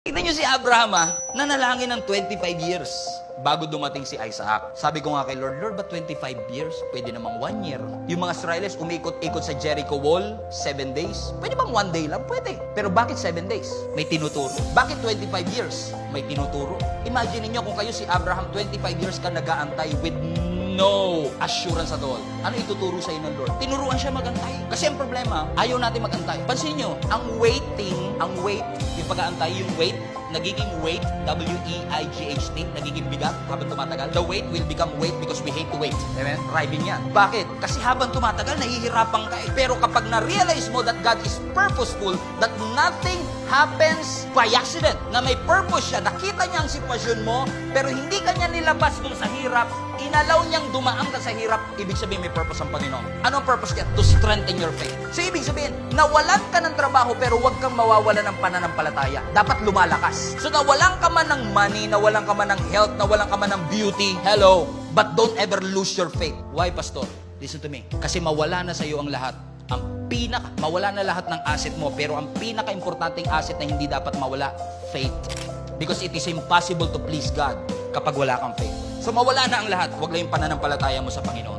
Tignan niyo si Abraham, nanalangin ng 25 years bago dumating si Isaac. Sabi ko nga kay Lord, Lord, ba 25 years? Pwede namang 1 year. Yung mga Israelis, umikot-ikot sa Jericho Wall, 7 days. Pwede bang 1 day lang? Pwede. Pero bakit 7 days? May tinuturo. Bakit 25 years? May tinuturo. Imagine niyo kung kayo si Abraham, 25 years ka nag-aantay with no assurance at all. Ano ituturo sa ng Lord? Tinuruan siya magantay. Kasi ang problema, ayaw natin magantay. Pansin nyo, ang wait, yung pag-aantay, yung wait, nagiging weight, W-E-I-G-H-T, nagiging bigat habang tumatagal. The weight will become weight because we hate to wait. Amen? Driving yan. Bakit? Kasi habang tumatagal, nahihirapan ka eh. Pero kapag na-realize mo that God is purposeful, that nothing happens by accident, na may purpose siya, nakita niya ang sitwasyon mo, pero hindi ka niya nilabas dun sa hirap, inalaw niyang dumaan ka sa hirap, ibig sabihin may purpose ang Panginoon. Ano ang purpose niya? To strengthen your faith. So ibig sabihin, nawalan ka ng trabaho pero huwag kang mawawala ng pananampalataya. Dapat lumalakas. So nawalan ka man ng money, nawalan ka man ng health, nawalan ka man ng beauty, hello, but don't ever lose your faith. Why, Pastor? Listen to me. Kasi mawala na sa iyo ang lahat. Mawala na lahat ng asset mo, pero ang pinaka-importanting asset na hindi dapat mawala, faith. Because it is impossible to please God kapag wala kang faith. So mawala na ang lahat, huwag lang yung pananampalataya mo sa Panginoon.